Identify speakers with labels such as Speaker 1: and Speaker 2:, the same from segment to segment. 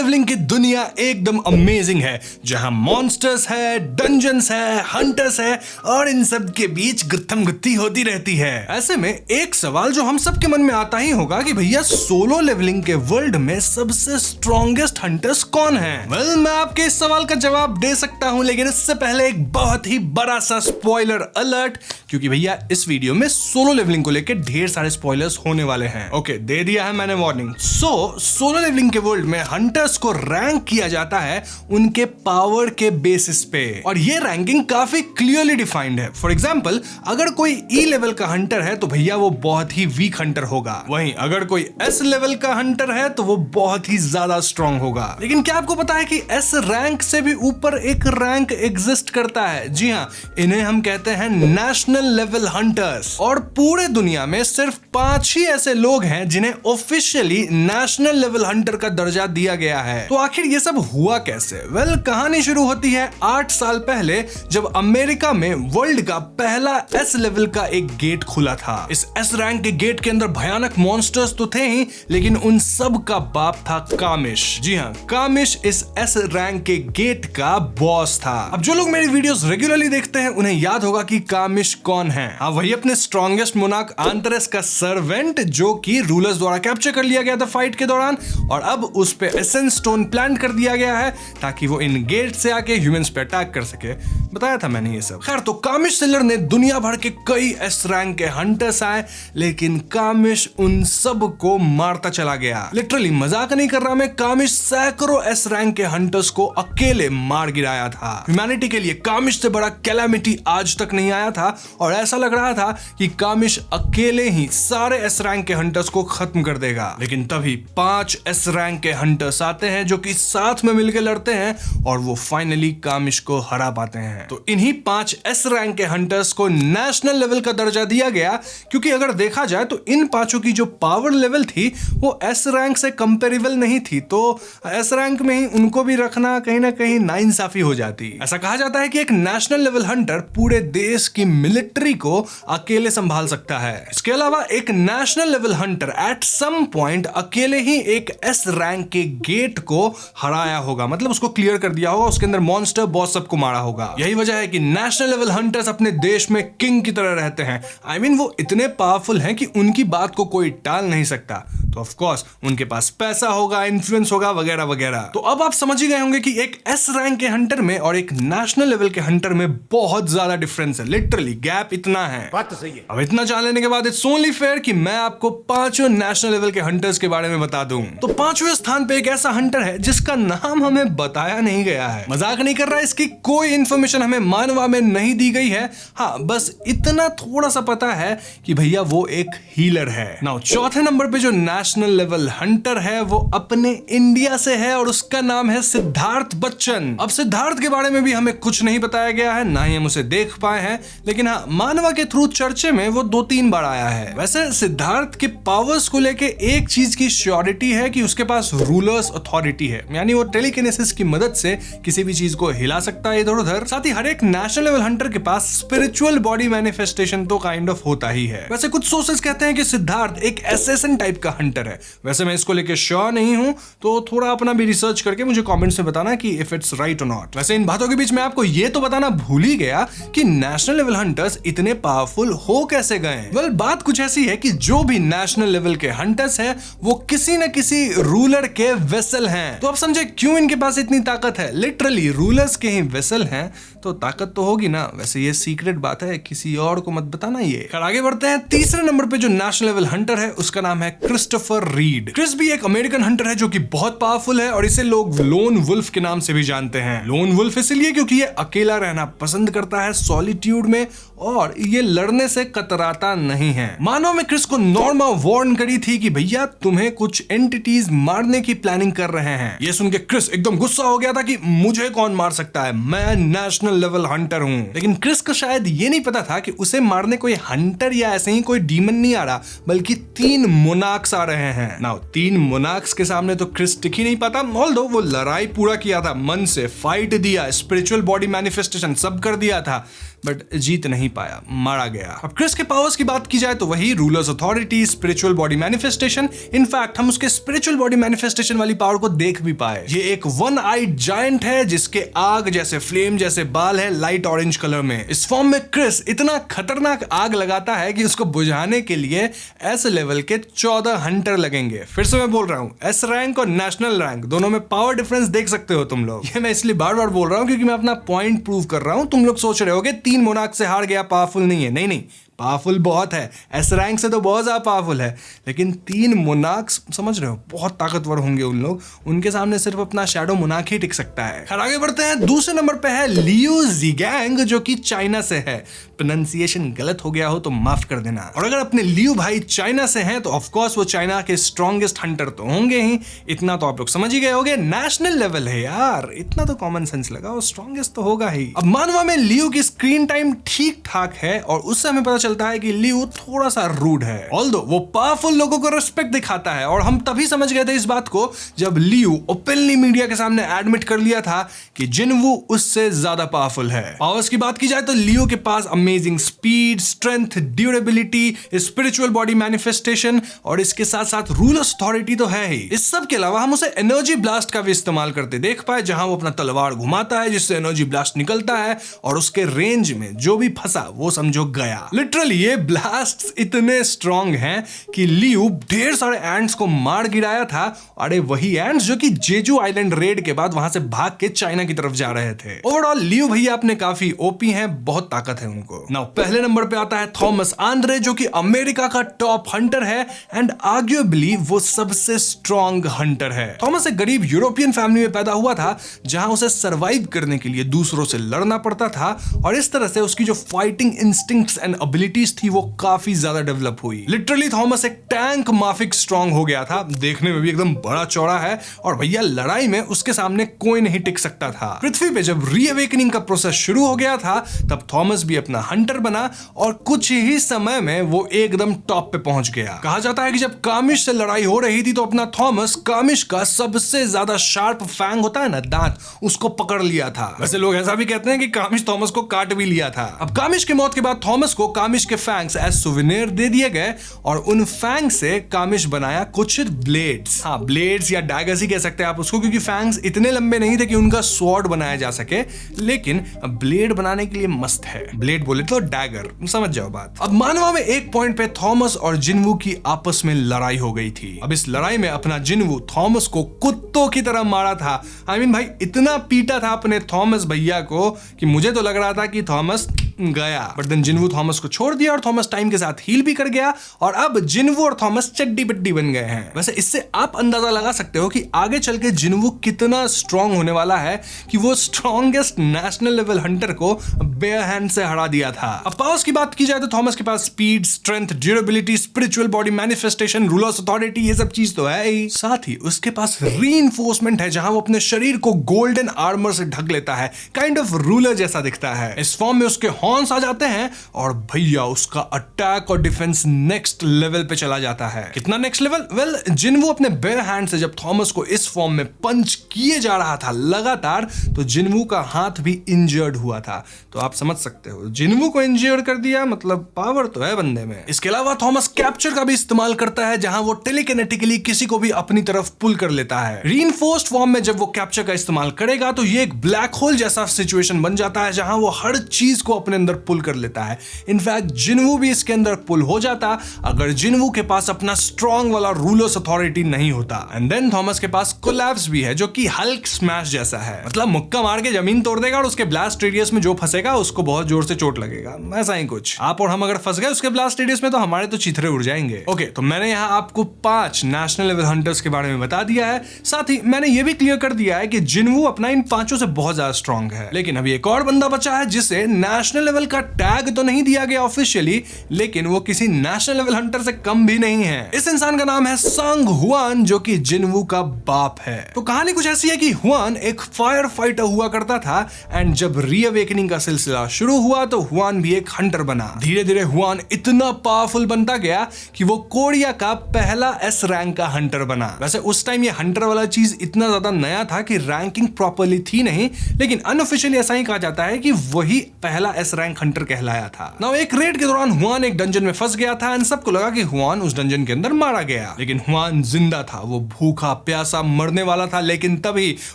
Speaker 1: Levelling की दुनिया एकदम अमेजिंग है, जहां मॉन्स्टर्स है, डंजन्स है, हंटर्स है और इन सब के बीच गुत्थम गुत्थी होती रहती है। ऐसे में एक सवाल जो हम सबके मन में आता ही होगा कि भैया सोलो लेवलिंग के वर्ल्ड में सबसे स्ट्रॉन्गेस्ट हंटर्स कौन हैं? वेल, मैं आपके इस सवाल का जवाब दे सकता हूं, लेकिन इससे पहले एक बहुत ही बड़ा सा स्पॉइलर अलर्ट, क्योंकि भैया इस वीडियो में सोलो लेवलिंग को लेकर ढेर सारे स्पॉयलर्स होने वाले हैं। ओके, दे दिया है मैंने वार्निंग। सोलो लेवलिंग के वर्ल्ड में हंटर्स को रैंक किया जाता है उनके पावर के बेसिस पे, और ये रैंकिंग काफी क्लियरली डिफाइंड है। फॉर एग्जांपल, अगर कोई ई लेवल का हंटर है तो भैया वो बहुत ही वीक हंटर होगा, वहीं अगर कोई एस लेवल का हंटर है तो वो बहुत ही ज्यादा स्ट्रॉन्ग होगा। लेकिन क्या आपको पता है कि एस रैंक से भी ऊपर एक रैंक एग्जिस्ट करता है? जी हाँ, इन्हें हम कहते हैं नेशनल लेवल हंटर्स, और पूरे दुनिया में सिर्फ 5 ही ऐसे लोग हैं जिन्हें ऑफिशियली नेशनल लेवल हंटर का दर्जा दिया गया है। तो आखिर ये सब हुआ कैसे? वेल, कहानी शुरू होती है 8 साल पहले, जब अमेरिका में वर्ल्ड का पहला एस लेवल का एक गेट खुला था। इस एस रैंक के गेट के अंदर भयानक मॉन्स्टर्स तो थे ही, लेकिन उन सब का बाप था कामिश। जी हाँ, कामिश इस एस रैंक के गेट का बॉस था। अब जो लोग मेरी वीडियोस रेगुलरली देखते हैं उन्हें याद होगा कि कामिश कौन है। हाँ, वही अपने स्ट्रॉन्गेस्ट मोनार्क आंतरस का सर्वेंट, जो कि रूलर्स द्वारा कैप्चर कर लिया गया था फाइट के दौरान, और अब उस पे एसेंस स्टोन प्लांट कर दिया गया है ताकि वो इन गेट से आके ह्यूमंस पे अटैक कर सके। बताया था मैंने ये सब। खैर, तो कामिश सिलर ने दुनिया भर के कई एस रैंक के हंटर्स आए, लेकिन कामिश उन सब को मारता चला गया। लिटरली मजाक नहीं कर रहा मैं, कामिश सैकड़ों एस रैंक के हंटर्स को अकेले मार गिराया था। ह्यूमैनिटी के लिए कामिश से बड़ा कैलामिटी आज तक नहीं आया था, और ऐसा लग रहा था कि कामिश अकेले ही सारे एस रैंक के हंटर्स को खत्म कर देगा। लेकिन तभी 5 एस रैंक के हंटर्स आते हैं जो कि साथ में मिलकर लड़ते हैं, और वो फाइनली कामिश को हरा पाते हैं। तो इन्हीं 5 एस रैंक के हंटर्स को नेशनल लेवल का दर्जा दिया गया, क्योंकि अगर देखा जाए तो इन 5 की जो पावर लेवल थी वो एस रैंक से कंपेरेबल नहीं थी, तो एस रैंक में ही उनको भी रखना कहीं ना कहीं नाइंसाफी हो जाती। ऐसा कहा जाता है कि एक नेशनल लेवल हंटर पूरे देश की मिलिट्री को अकेले संभाल सकता है। इसके अलावा एक national level hunter at some point अकेले ही एक एस रैंक के गेट को हराया होगा, मतलब उसको क्लियर कर दिया होगा, उसके अंदर मॉन्स्टर बॉस सबको मारा होगा। यही वजह है कि नेशनल लेवल हंटर्स अपने देश में किंग की तरह रहते हैं। आई मीन, वो इतने पावरफुल हैं कि उनकी बात को कोई टाल नहीं सकता। तो ऑफ कोर्स उनके पास पैसा होगा, इन्फ्लुएंस होगा, वगैरह वगैरह। तो अब आप समझ ही गए होंगे कि एक एस रैंक के हंटर में और एक नेशनल लेवल के हंटर में बहुत ज्यादा डिफरेंस है। लिटरली गैप इतना है।
Speaker 2: बात तो सही है।
Speaker 1: अब इतना जान लेने के बाद इट्स ओनली फेयर कि मैं आपको 5 नेशनल लेवल के हंटर्स के बारे में बता दूं। तो 5वें स्थान पे एक ऐसा हंटर है जिसका नाम हमें बताया नहीं गया है। मजाक नहीं कर रहा, इसकी कोई इंफॉर्मेशन हमें मानवा में नहीं दी गई है। हाँ, बस इतना थोड़ा सा पता है कि भैया वो एक हीलर है। नाउ, चौथे नंबर पे जो नेशनल लेवल हंटर है वो अपने इंडिया से है, और उसका नाम है सिद्धार्थ बच्चन। अब सिद्धार्थ के बारे में भी हमें कुछ नहीं बताया गया है, ना ही हम उसे देख पाए हैं, लेकिन हाँ, मानवा के थ्रू चर्चे में वो 2-3 बार आया है। वैसे सिद्धार्थ के पावर्स को लेके एक चीज की श्योरिटी है कि उसके पास रूलर्स अथॉरिटी है, यानी वो टेलीकिनेसिस की मदद से किसी भी चीज को हिला सकता है इधर उधर। साथ ही हर एक नेशनल लेवल हंटर के पास स्पिरिचुअल बॉडी मैनिफेस्टेशन तो काइंड ऑफ होता ही है। वैसे कुछ सोर्सेस कहते हैं कि सिद्धार्थ एक एसेसन टाइप का हंटर है। वैसे मैं इसको लेके श्योर नहीं हूं, तो थोड़ा अपना भी रिसर्च करके मुझे कमेंट्स में बताना कि इफ इट्स राइट और नॉट। वैसे इन बातों के बीच में आपको ये तो बताना भूल ही गया कि नेशनल लेवल हंटर्स इतने पावरफुल हो कैसे गए। वेल, बात कुछ ऐसी है कि जो भी नेशनल लेवल के हंटर्स हैं वो किसी न किसी रूलर के वेसल हैं। तो अब समझे क्यों इनके पास इतनी ताकत है। लिटरली रूलर्स के ही वेसल हैं, तो ताकत तो होगी ना। वैसे ये सीक्रेट बात है, किसी और को मत बताना ये। आगे बढ़ते हैं। तीसरे नंबर पे जो नेशनल लेवल हंटर है उसका नाम है क्रिस्टोफर रीड। क्रिस भी एक अमेरिकन हंटर है जो कि बहुत पावरफुल है, और इसे लोग लोन वुल्फ के नाम से भी जानते हैं। लोन वुल्फ इसलिए क्योंकि ये अकेला रहना पसंद करता है सॉलिट्यूड में, और ये लड़ने से कतराता नहीं है। मानो में क्रिस को नॉर्मा वार्न करी थी कि भैया तुम्हें कुछ एंटिटीज मारने की प्लानिंग कर रहे हैं। ये सुन के क्रिस एकदम गुस्सा हो गया था कि मुझे कौन मार सकता है, मैं नेशनल लेवल हंटर हूं। लेकिन क्रिस को शायद ये नहीं पता था कि उसे मारने कोई हंटर या ऐसे ही कोई डीमन नहीं आ रहा, बल्कि 3 मोनार्क्स आ रहे हैं। नाउ 3 मोनार्क्स के सामने तो क्रिस टिक ही नहीं पाता, ऑल्दो वो लड़ाई पूरा किया था, मन से फाइट दिया, स्पिरिचुअल बॉडी मैनिफेस्टेशन सब कर दिया था, बट जीत नहीं पाया, मारा गया। अब क्रिस के पावर्स की बात की जाए तो वही rulers authority, spiritual body manifestation. In fact हम उसके स्पिरिचुअल बॉडी मैनिफेस्टेशन वाली पावर को देख भी पाए। ये एक वन आइड जायंट है जिसके आग जैसे फ्लेम जैसे बाल है, लाइट ऑरेंज कलर में। इस फॉर्म में क्रिस इतना खतरनाक आग लगाता है कि उसको बुझाने के लिए एस लेवल के 14 हंटर लगेंगे। फिर से मैं बोल रहा हूं, एस रैंक और नेशनल रैंक दोनों में पावर डिफरेंस देख सकते हो तुम लोग। ये मैं इसलिए बार बार बोल रहा हूं क्योंकि मैं अपना पॉइंट प्रूव कर रहा हूं। तुम लोग सोच रहे होगे 3 मोनार्क से हार गया, पावरफुल नहीं है। नहीं, पावरफुल बहुत है, एस रैंक से तो बहुत ज्यादा पावरफुल है, लेकिन 3 मोनार्क्स समझ रहे हो बहुत ताकतवर होंगे उन लोग, उनके सामने सिर्फ अपना शैडो मोनार्क ही टिक सकता है। खैर आगे बढ़ते हैं। दूसरे नंबर पे है लियू जीगैंग जो कि चाइना से है। प्रोनाउंसिएशन गलत हो गया हो तो माफ कर देना। और अगर अपने लियू भाई चाइना से हैं तो ऑफ कोर्स वो चाइना के स्ट्रॉन्गेस्ट हंटर तो होंगे ही, इतना तो आप लोग समझ ही गए होंगे। नेशनल लेवल है यार, इतना तो कॉमन सेंस लगा, वो स्ट्रॉन्गेस्ट तो होगा ही। अब मानवा में लियू की स्क्रीन टाइम ठीक ठाक है और उससे हमें पता चलता है कि लियू थोड़ा सा रूड है। ऑल्दो वो पावरफुल लोगों को रिस्पेक्ट दिखाता है और हम तभी समझ गए थे इस बात को जब लियू ओपनली मीडिया के सामने एडमिट कर लिया था कि जिनवू उससे ज्यादा पावरफुल है। पावर्स की बात की जाए तो लियू के पास amazing speed, strength, durability, spiritual body manifestation और इसके साथ साथ रूलर्स अथॉरिटी तो है ही। इस सब के अलावा हम उसे एनर्जी ब्लास्ट का भी इस्तेमाल करते देख पाए, जहां वो अपना तलवार घुमाता है जिससे एनर्जी ब्लास्ट निकलता है और उसके रेंज में जो भी फंसा वो समझो गया। लिटरली ये ब्लास्ट्स इतने स्ट्रॉन्ग हैं कि लियू ढेर सारे एंट्स को मार गिराया था। अरे वही एंट्स जो कि जेजू आइलैंड रेड के बाद वहां से भाग के चाइना की तरफ जा रहे थे। ओवरऑल लियू भैया अपने काफी ओपी हैं, बहुत ताकत है उनको। नाउ पहले नंबर पे आता है थॉमस आंद्रे जो कि अमेरिका का टॉप हंटर है एंड आर्ग्यूएबली वो सबसे स्ट्रॉन्ग हंटर है। थॉमस एक गरीब यूरोपियन फैमिली में पैदा हुआ था जहां उसे सर्वाइव करने के लिए दूसरों से लड़ना पड़ता था और इस तरह से उसकी जो फाइटिंग इंस्टिंक्ट्स एंड एबिलिटीज थी वो काफी ज्यादा डेवलप हुई। लिटरली थॉमस एक टैंक माफिक स्ट्रॉन्ग हो गया था, देखने में भी एकदम बड़ा चौड़ा है और भैया लड़ाई में उसके सामने कोई नहीं टिक सकता था। पृथ्वी पे जब रीअवेकनिंग का प्रोसेस शुरू हो गया था तब थॉमस भी अपना हंटर बना और कुछ ही समय में वो एकदम टॉप पे पहुंच गया। कहा जाता है कि जब कामिश से लड़ाई हो रही थी तो अपना थॉमस कामिश का सबसे ज्यादा शार्प फैंग होता है ना, दांत, उसको पकड़ लिया था। वैसे लोग ऐसा भी कहते हैं कि कामिश थॉमस को काट भी लिया था। अब कामिश की मौत के बाद थॉमस को कामिश के फैंग्स एज सुवेनियर दे दिए गए और उन फैंग से कामिश बनाया कुछ ब्लेड्स। हाँ, ब्लेड्स या डैगर्स ही कह सकते हैं आप उसको, क्योंकि फैंग्स इतने लंबे नहीं थे कि उनका स्वॉर्ड बनाया जा सके, लेकिन ब्लेड बनाने के लिए मस्त है। ब्लेड बोले तो डैगर, समझ जाओ बात। अब मानवा में एक पॉइंट पे थॉमस और जिनवू की आपस में लड़ाई हो गई थी। अब इस लड़ाई में अपना जिनवू थॉमस को कुत्तों की तरह मारा था। आई मीन भाई इतना पीटा था अपने थॉमस भैया को कि मुझे तो लग रहा था कि थॉमस गया, बट देन जिनवू थॉमस को छोड़ दिया और थॉमस टाइम के साथ हील भी कर गया और अब जिनवू और थॉमस चड्डी बड्डी बन गए हैं। वैसे इससे आप अंदाजा लगा सकते हो कि आगे चल के जिनवू कितना स्ट्रॉन्ग होने वाला है कि वो स्ट्रॉन्गेस्ट नेशनल लेवल हंटर को बेयर हैंड से हरा दिया था। अब पावर्स की बात की जाए तो थॉमस के पास speed, strength, durability, spiritual body manifestation, rulers authority, ये सब चीज तो है ही। साथ ही उसके पास रीइंफोर्समेंट है जहां वो अपने शरीर को गोल्डन आर्मर से ढक लेता है, काइंड ऑफ रूलर जैसा दिखता है। इस फॉर्म में उसके हॉर्न्स आ जाते हैं और भैया उसका अटैक और डिफेंस नेक्स्ट लेवल पे चला जाता है। कितना नेक्स्ट लेवल? वेल, जिनवू अपने बेयर हैंड से जब थॉमस को इस फॉर्म में पंच किए जा रहा था लगातार, तो जिनवू का हाथ भी इंजर्ड हुआ था। तो आप समझ सकते हो, जिनवू को इंजर्ड कर दिया, मतलब पावर तो है बंदे में। इसके अलावा थॉमस कैप्चर का भी इस्तेमाल करता है जहां वो टेलीकिनेटिकली किसी को भी अपनी तरफ पुल कर लेता है। रीइंफोर्स्ड फॉर्म में जब वो कैप्चर का इस्तेमाल करेगा तो ये एक ब्लैक होल जैसा सिचुएशन बन जाता है जहां वो हर चीज को अपने अंदर पुल कर लेता है। इनफैक्ट जिनवू भी इसके अंदर पुल हो जाता अगर जिनवू के पास अपना स्ट्रॉन्ग वाला रूलर्स अथॉरिटी नहीं होता। एंड देन थॉमस के पास कोलैप्स भी है जो कि हल्क स्मैश जैसा है, मतलब मुक्का मार के जमीन तोड़ देगा और उसके ब्लास्ट रेडियस में जो फंसेगा उसको बहुत जोर से चोट लगेगा, ऐसा ही कुछ। आप और हम अगर फंस गए उसके ब्लास्ट रेडियस में तो हमारे तो चिथरे उड़ जाएंगे। ओके, तो मैंने यहाँ आपको 5 नेशनल लेवल हंटर्स के बारे में बता दिया है, साथ ही मैंने ये भी क्लियर कर दिया है कि जिनवू अपना इन 5 से बहुत ज्यादा स्ट्रॉन्ग है। लेकिन अभी एक और बंदा बचा है जिसे नेशनल लेवल का टैग तो नहीं दिया गया ऑफिशियली, लेकिन वो किसी नेशनल लेवल हंटर से कम भी नहीं है। इस इंसान का नाम है सांग हुआन जो कि जिनवू का बाप है। तो कहानी कुछ ऐसी है कि हुआन एक फायर फाइटर हुआ करता था एंड जब रीअवेकनिंग का सिलसिला शुरू हुआ तो हुआन भी एक हंटर बना। धीरे धीरे हुआन इतना पावरफुल बनता गया कि वो कोरिया का पहला एस रैंक का हंटर बना। वैसे उस टाइम ये हंटर वाला चीज इतना ज्यादा नया था कि रैंकिंग प्रॉपर्ली थी नहीं, लेकिन अनऑफिशियली ऐसा ही कहा जाता है कि वही पहला एस एस रैंक हंटर कहलाया था। नाउ एक रेड के दौरान हुआन एक डंजन में फंस गया था एंड सबको लगा कि हुआन उस डंजन के अंदर मारा गया, लेकिन हुआन जिंदा था। वो भूखा प्यासा मरने वाला था, लेकिन तभी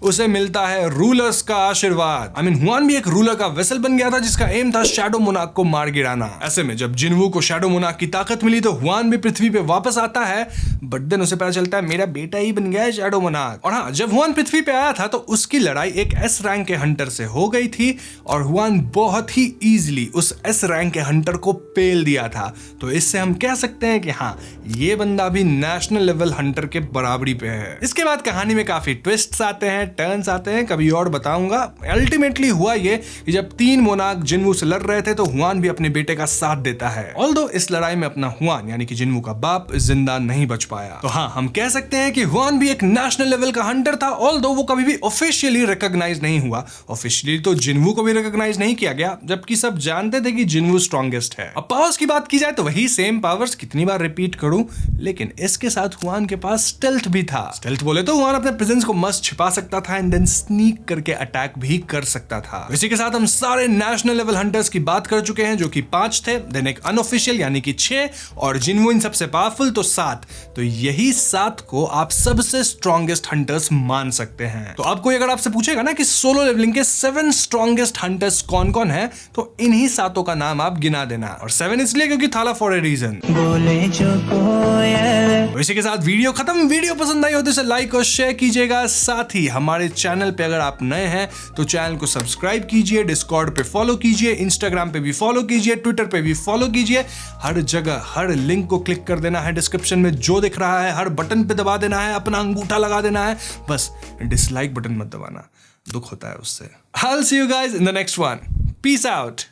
Speaker 1: उसे मिलता है रूलर्स का आशीर्वाद। आई मीन हुआन भी एक रूलर का वेसल बन गया था जिसका एम था शैडो मोनार्क को मार गिराना। ऐसे में जब जिनवू को शैडो मोनार्क की ताकत मिली तो हुआन भी पृथ्वी पे वापस आता है, बट देन उसे पता चलता है मेरा बेटा ही बन गया है शैडो मोनार्क। और हाँ, जब हुआन पृथ्वी पे आया था तो उसकी लड़ाई एक एस रैंक के हंटर से हो गई थी और हुआन बहुत ही इजीली उस एस रैंक के हंटर को पेल दिया था। तो इससे हम कह सकते हैं कि हाँ, ये बंदा भी नेशनल लेवल हंटर के बराबरी पे है। इसके बाद कहानी में काफी ट्विस्ट्स आते हैं, टर्न्स आते हैं, कभी और बताऊंगा। अल्टीमेटली हुआ ये कि जब 3 मोनार्क जिनवू से लड़ रहे थे तो हुआन भी अपने बेटे का साथ देता है। ऑल्दो इस लड़ाई में अपना हुआन यानी कि जिनवू का बाप जिंदा नहीं बच पाया। तो हाँ, हम कह सकते हैं कि हुआन भी एक नेशनल लेवल का हंटर था, ऑल्दो वो कभी भी ऑफिशियली रिकॉग्नाइज नहीं हुआ। ऑफिशियली तो जिनवू को भी रिकॉग्नाइज नहीं किया गया, जबकि सब जानते थे कि जिनवू स्ट्रॉन्गेस्ट है। अब पावर्स की बात की जाए तो वही सेम पावर्स, कितनी बार रिपीट करूं, लेकिन इसके साथ हुआन के पास स्टेल्थ भी था। स्टेल्थ बोले तो हुआन अपने प्रेजेंस को मस्त छिपा सकता था एंड देन स्नीक करके अटैक भी कर सकता था। इसी के साथ हम सारे नेशनल लेवल हंटर्स की बात कर चुके हैं, जो कि 5 थे, देन एक अनऑफिशियल यानी कि 6 और जिनवू इन सबसे पावरफुल तो 7। तो यही 7 को आप सबसे स्ट्रॉन्गेस्ट हंटर्स मान सकते हैं। तो अब कोई अगर आपसे पूछेगा ना कि सोलो लेवलिंग के 7 स्ट्रॉन्गेस्ट हंटर्स कौन कौन है, तो इन्हीं 7 का नाम आप गिना देना। और 7 इसलिए क्योंकि थाला फॉर ए रीजन। बोले जो कोयल। इसी के साथ वीडियो खत्म। वीडियो पसंद आई हो तो इसे लाइक और शेयर कीजिएगा। साथ ही हमारे चैनल पे अगर आप नए हैं तो चैनल को सब्सक्राइब कीजिए, डिस्कॉर्ड पे फॉलो कीजिए, इंस्टाग्राम पे भी फॉलो कीजिए, ट्विटर पे भी फॉलो कीजिए। हर जगह हर लिंक को क्लिक कर देना है, डिस्क्रिप्शन में जो दिख रहा है हर बटन पे दबा देना है, अपना अंगूठा लगा देना है। बस डिसलाइक बटन मत दबाना, दुख होता है उससे। I'll see you guys in the next one. Peace out.